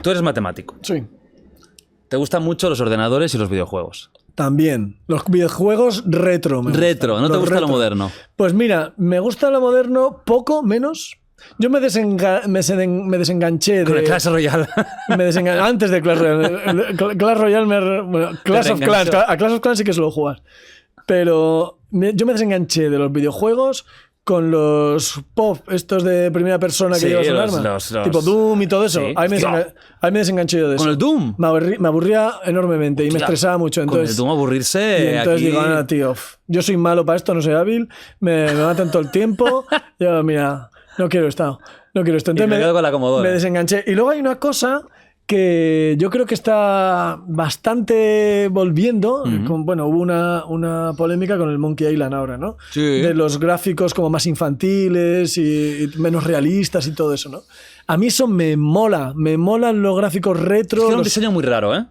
Tú eres matemático. Sí. Te gustan mucho los ordenadores y los videojuegos. También. Los videojuegos retro. Retro, ¿no te gusta lo moderno? Pues mira, me gusta lo moderno poco, menos. Yo me desenganché de... Con el Clash Royale. Antes de Clash Royale. Clash Royale bueno, Clash of Clans. A Clash of Clans sí que suelo jugar. Pero yo me desenganché de los videojuegos con los pop, estos de primera persona que llevas un arma. Tipo Doom y todo eso. Sí. Ahí me desenganché yo de eso. ¿Con el Doom? Me aburría enormemente y me estresaba mucho. Entonces, con el Doom aburrirse. Y entonces aquí... digo, tío, yo soy malo para esto, no soy hábil, me matan todo el tiempo. Yo, mira, no quiero esto. Entonces me quedo con la Commodore. Me desenganché. Y luego hay una cosa que yo creo que está bastante volviendo. Bueno, hubo una polémica con el Monkey Island ahora, ¿no? Sí. De los gráficos como más infantiles y menos realistas y todo eso, ¿no? A mí eso me mola. Me molan los gráficos retro. Es que era un diseño muy raro, ¿eh?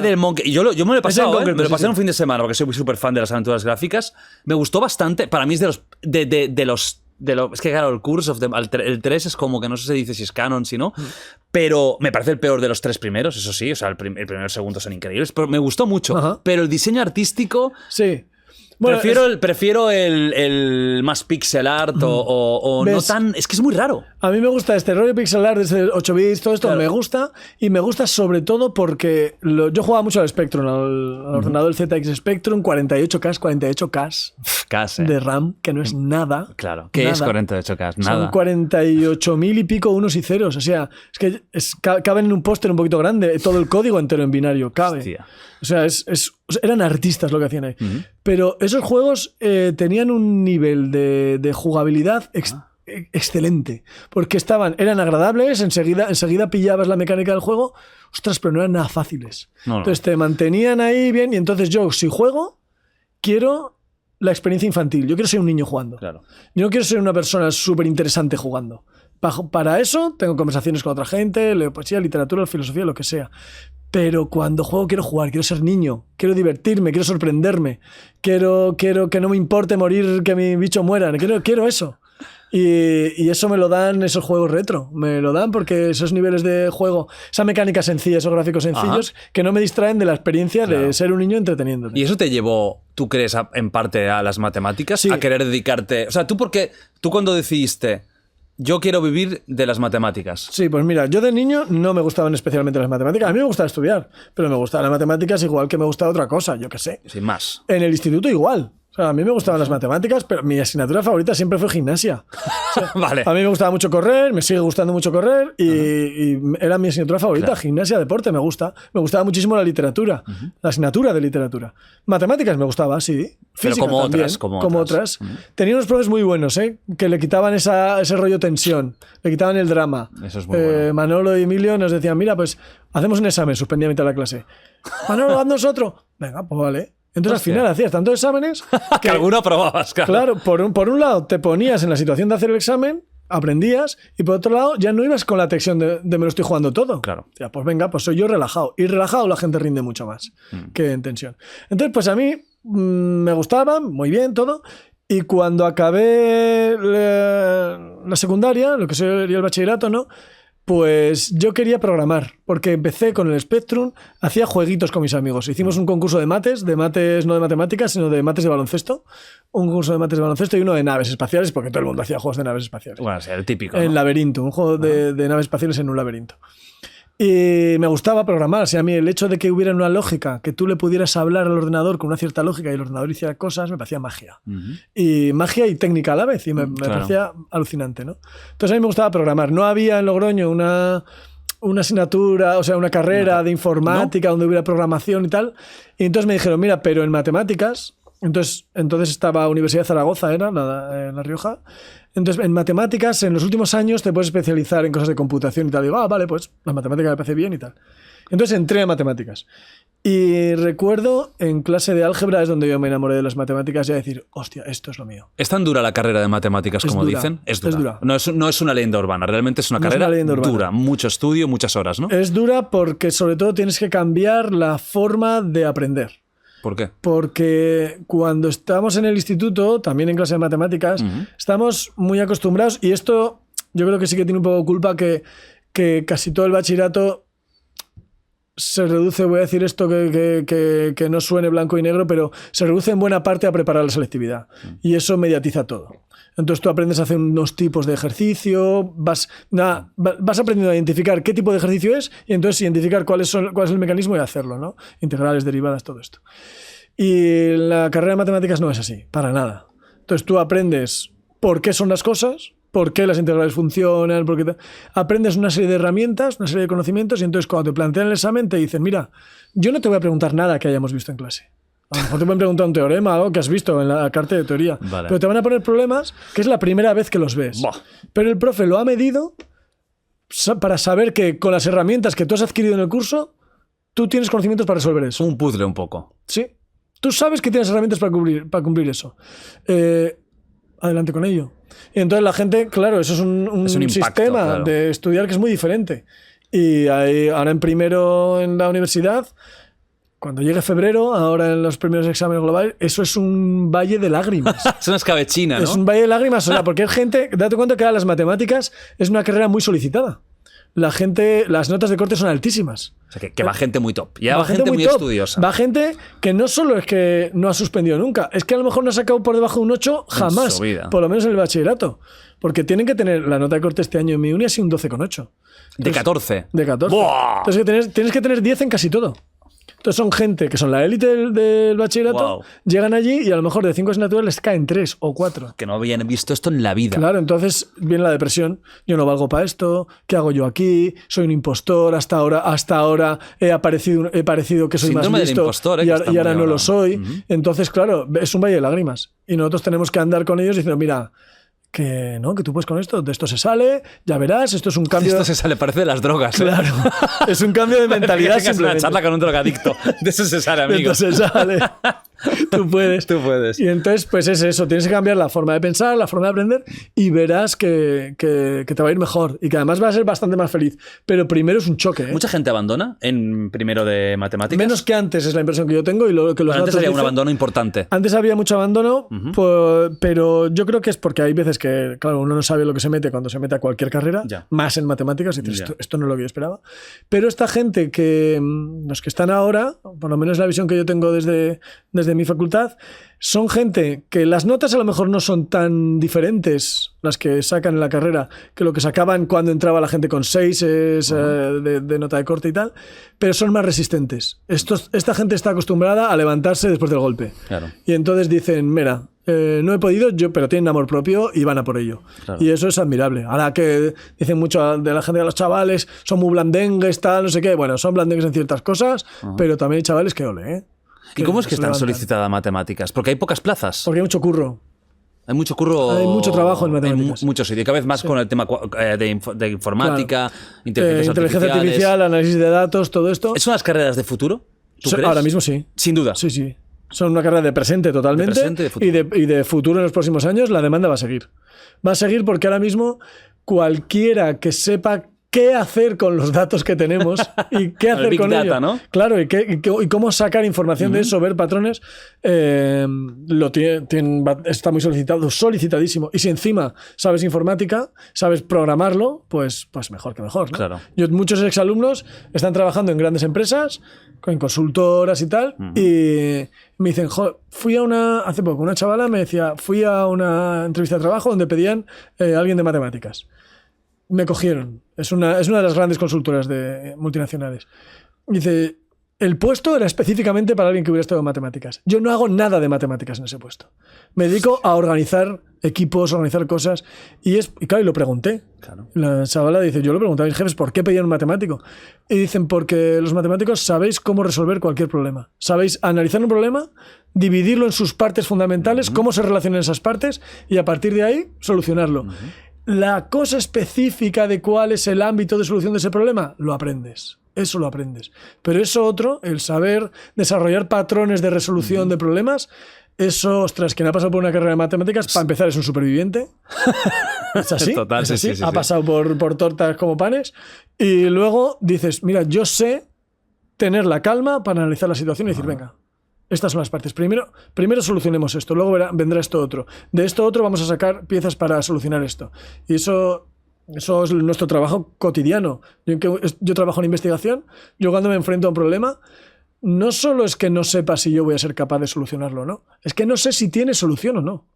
Del Monkey... Yo me lo he pasado, me lo pasé en un fin de semana porque soy súper fan de las aventuras gráficas. Me gustó bastante. Para mí es de los... es que claro, el Curse of el 3 es como que no sé si dice si es canon, si no, pero me parece el peor de los 3 primeros, eso sí, o sea, el primero y el segundo son increíbles, pero me gustó mucho. Ajá. Pero el diseño artístico... Sí. Bueno, prefiero el más pixel art o no tan... Es que es muy raro. A mí me gusta este rollo pixel art desde 8 bits, todo esto me gusta. Y me gusta sobre todo porque yo jugaba mucho al Spectrum, al ordenador ZX Spectrum, 48K de RAM, que no es nada. Claro, ¿qué es 48K? Nada. Son 48.000 y pico unos y ceros. O sea, es que caben en un póster un poquito grande, todo el código entero en binario, cabe. Hostia. O sea, eran artistas lo que hacían ahí. Pero esos juegos tenían un nivel de jugabilidad excelente. Porque eran agradables, enseguida pillabas la mecánica del juego. Ostras, pero no eran nada fáciles. Entonces te mantenían ahí bien. Y entonces yo, si juego, quiero la experiencia infantil. Yo quiero ser un niño jugando. Claro. Yo no quiero ser una persona súper interesante jugando. Para eso tengo conversaciones con otra gente, leo poesía, literatura, filosofía, lo que sea. Pero cuando juego quiero jugar, quiero ser niño, quiero divertirme, quiero sorprenderme, quiero que no me importe morir, que mi bicho muera, quiero eso. Y eso me lo dan esos juegos retro, me lo dan porque esos niveles de juego, esa mecánica sencilla, esos gráficos sencillos, que no me distraen de la experiencia de ser un niño entreteniéndote. ¿Y eso te llevó, tú crees, en parte a las matemáticas? Sí. A querer dedicarte... O sea, tú cuando decidiste... Yo quiero vivir de las matemáticas. Sí, pues mira, yo de niño no me gustaban especialmente las matemáticas. A mí me gustaba estudiar, pero me gustaban las matemáticas igual que me gustaba otra cosa, yo qué sé. Sin más. En el instituto igual. O sea, a mí me gustaban las matemáticas, pero mi asignatura favorita siempre fue gimnasia. O sea, vale. A mí me gustaba mucho correr, me sigue gustando mucho correr y era mi asignatura favorita. Claro. Gimnasia, deporte, me gusta. Me gustaba muchísimo la literatura, la asignatura de literatura. Matemáticas me gustaba, sí. Física pero como otras. Tenía unos profes muy buenos, que le quitaban ese rollo tensión, le quitaban el drama. Eso es muy bueno. Manolo y Emilio nos decían, mira, pues hacemos un examen, suspendía a mitad de la clase. Manolo, haz nosotros. Venga, pues vale. Entonces al final hacías tantos exámenes que alguno aprobabas, claro. Claro, por un lado te ponías en la situación de hacer el examen, aprendías, y por otro lado ya no ibas con la tensión de me lo estoy jugando todo. Claro. Ya, pues venga, pues soy yo relajado. Y relajado la gente rinde mucho más que en tensión. Entonces, pues a mí me gustaba, muy bien todo. Y cuando acabé la secundaria, lo que sería el bachillerato, ¿no? Pues yo quería programar, porque empecé con el Spectrum, hacía jueguitos con mis amigos. Hicimos un concurso de mates no de matemáticas, sino de mates de baloncesto. Un curso de mates de baloncesto y uno de naves espaciales, porque todo el mundo hacía juegos de naves espaciales. Bueno, o sea, el típico. En laberinto, un juego de naves espaciales en un laberinto. Y me gustaba programar. O sea, a mí el hecho de que hubiera una lógica, que tú le pudieras hablar al ordenador con una cierta lógica y el ordenador hiciera cosas, me parecía magia. Y magia y técnica a la vez. Y me parecía alucinante, ¿no? Entonces a mí me gustaba programar. No había en Logroño una asignatura, o sea, una carrera de informática donde hubiera programación y tal. Y entonces me dijeron, mira, pero en matemáticas... Entonces estaba Universidad de Zaragoza, era en La Rioja. Entonces, en matemáticas, en los últimos años te puedes especializar en cosas de computación y tal. Y digo, vale, pues la matemática me parece bien y tal. Entonces entré a matemáticas. Y recuerdo, en clase de álgebra es donde yo me enamoré de las matemáticas y a decir, hostia, esto es lo mío. ¿Es tan dura la carrera de matemáticas como dicen? Es dura. No es una leyenda urbana, realmente es una carrera dura. Mucho estudio, muchas horas, ¿no? Es dura porque sobre todo tienes que cambiar la forma de aprender. ¿Por qué? Porque cuando estamos en el instituto, también en clase de matemáticas, estamos muy acostumbrados, y esto yo creo que sí que tiene un poco de culpa, que que casi todo el bachillerato se reduce, voy a decir esto que no suene blanco y negro, pero se reduce en buena parte a preparar la selectividad. Y eso mediatiza todo. Entonces tú aprendes a hacer unos tipos de ejercicio, vas aprendiendo a identificar qué tipo de ejercicio es y entonces identificar cuál es el mecanismo y hacerlo, ¿no? Integrales, derivadas, todo esto. Y la carrera de matemáticas no es así, para nada. Entonces tú aprendes por qué son las cosas, por qué las integrales funcionan, aprendes una serie de herramientas, una serie de conocimientos y entonces cuando te plantean el examen te dicen, mira, yo no te voy a preguntar nada que hayamos visto en clase. A lo mejor te pueden preguntar un teorema, algo que has visto en la carta de teoría, vale. Pero te van a poner problemas que es la primera vez que los ves. Buah. Pero el profe lo ha medido para saber que con las herramientas que tú has adquirido en el curso, tú tienes conocimientos para resolver eso. Un puzzle un poco. Sí. Tú sabes que tienes herramientas para cumplir eso. Adelante con ello. Y entonces la gente, claro, eso es un impacto, sistema claro. De estudiar que es muy diferente. Y ahora en primero en la universidad, cuando llegue febrero, ahora en los primeros exámenes globales, eso es un valle de lágrimas. Es una escabechina, ¿no? Es un valle de lágrimas, o sea, porque hay gente, date cuenta que ahora las matemáticas es una carrera muy solicitada. Las notas de corte son altísimas. O sea, que va gente muy top. Ya va gente muy estudiosa. Va gente que no solo es que no ha suspendido nunca, es que a lo mejor no ha sacado por debajo de un 8 jamás. En su vida. Por lo menos en el bachillerato. Porque tienen que tener la nota de corte este año en mi uni ha sido un 12,8. ¿De 14? De 14. ¡Buah! Entonces tienes que tener 10 en casi todo. Entonces son gente que son la élite del bachillerato, llegan allí y a lo mejor de 5 asignaturas les caen 3 o 4. Que no habían visto esto en la vida. Claro, entonces viene la depresión. Yo no valgo para esto, ¿qué hago yo aquí? Soy un impostor, hasta ahora he parecido que soy Síndrome más listo del impostor, y ahora no lo soy. Entonces, claro, es un valle de lágrimas. Y nosotros tenemos que andar con ellos diciendo, mira, que no, que tú puedes con esto, de esto se sale, ya verás, esto es un cambio... De esto se sale, parece de las drogas. Claro, es un cambio de mentalidad simplemente. Una charla con un drogadicto, de eso se sale, amigo. De esto se sale. Tú puedes. Tú puedes. Y entonces, pues es eso, tienes que cambiar la forma de pensar, la forma de aprender y verás que te va a ir mejor y que además vas a ser bastante más feliz. Pero primero es un choque. ¿Mucha gente abandona en primero de matemáticas? Menos que antes, es la impresión que yo tengo. Antes había un abandono importante. Antes había mucho abandono, pero yo creo que es porque hay veces que, claro, uno no sabe lo que se mete cuando se mete a cualquier carrera, más en matemáticas, y dices, esto no es lo que yo esperaba. Pero esta gente los que están ahora, por lo menos la visión que yo tengo desde mi facultad, son gente que las notas a lo mejor no son tan diferentes, las que sacan en la carrera, que lo que sacaban cuando entraba la gente con 6 de nota de corte y tal, pero son más resistentes. Esta gente está acostumbrada a levantarse después del golpe. Claro. Y entonces dicen, mira, no he podido, pero tienen amor propio y van a por ello. Claro. Y eso es admirable. Ahora que dicen mucho de la gente de los chavales, son muy blandengues, tal, no sé qué. Bueno, son blandengues en ciertas cosas, pero también hay chavales que ole, ¿eh? ¿Y cómo es que están solicitadas matemáticas? Porque hay pocas plazas. Porque hay mucho curro. Hay mucho curro. Hay mucho trabajo en matemáticas. Muchos sitios. Cada vez más con el tema de informática, claro. Inteligencia artificial, análisis de datos, todo esto. ¿Son las carreras de futuro? ¿Tú crees? Ahora mismo sí. Sin duda. Sí, sí. Son una carrera de presente totalmente. De presente, de futuro. Y de futuro en los próximos años la demanda va a seguir. Va a seguir porque ahora mismo cualquiera que sepa qué hacer con los datos que tenemos y qué hacer Big con data, ello. ¿No? Claro, y cómo sacar información de eso, ver patrones, está muy solicitadísimo. Y si encima sabes informática, sabes programarlo, pues mejor que mejor, ¿no? Claro. Muchos exalumnos están trabajando en grandes empresas, en consultoras y tal, y me dicen, hace poco una chavala me decía, fui a una entrevista de trabajo donde pedían a alguien de matemáticas. Me cogieron. Es una de las grandes consultoras multinacionales. Dice, el puesto era específicamente para alguien que hubiera estudiado matemáticas. Yo no hago nada de matemáticas en ese puesto. Me dedico a organizar equipos, organizar cosas. Y claro, y lo pregunté. Claro. La chavala dice, yo lo pregunté a mis jefes, ¿por qué pedían un matemático? Y dicen, porque los matemáticos sabéis cómo resolver cualquier problema. Sabéis analizar un problema, dividirlo en sus partes fundamentales, cómo se relacionan esas partes, y a partir de ahí solucionarlo. La cosa específica de cuál es el ámbito de solución de ese problema, lo aprendes. Eso lo aprendes. Pero eso otro, el saber desarrollar patrones de resolución de problemas, eso, ostras, quien ha pasado por una carrera de matemáticas, para empezar es un superviviente. Es así. Total, es así. Sí, ha pasado por tortas como panes. Y luego dices, mira, yo sé tener la calma para analizar la situación y decir, venga, estas son las partes. Primero solucionemos esto, luego vendrá esto otro. De esto otro vamos a sacar piezas para solucionar esto. Y eso Eso es nuestro trabajo cotidiano. Yo trabajo en investigación, yo cuando me enfrento a un problema, no solo es que no sepa si yo voy a ser capaz de solucionarlo o no, es que no sé si tiene solución o no.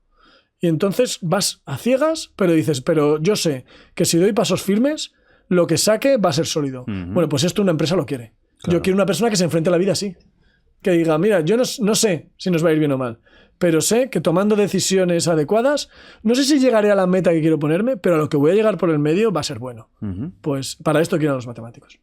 Y entonces vas a ciegas, pero dices, pero yo sé que si doy pasos firmes, lo que saque va a ser sólido. Bueno, pues esto una empresa lo quiere. Claro. Yo quiero una persona que se enfrente a la vida así. Que diga, mira, yo no sé si nos va a ir bien o mal, pero sé que tomando decisiones adecuadas, no sé si llegaré a la meta que quiero ponerme, pero a lo que voy a llegar por el medio va a ser bueno. Pues para esto quiero a los matemáticos.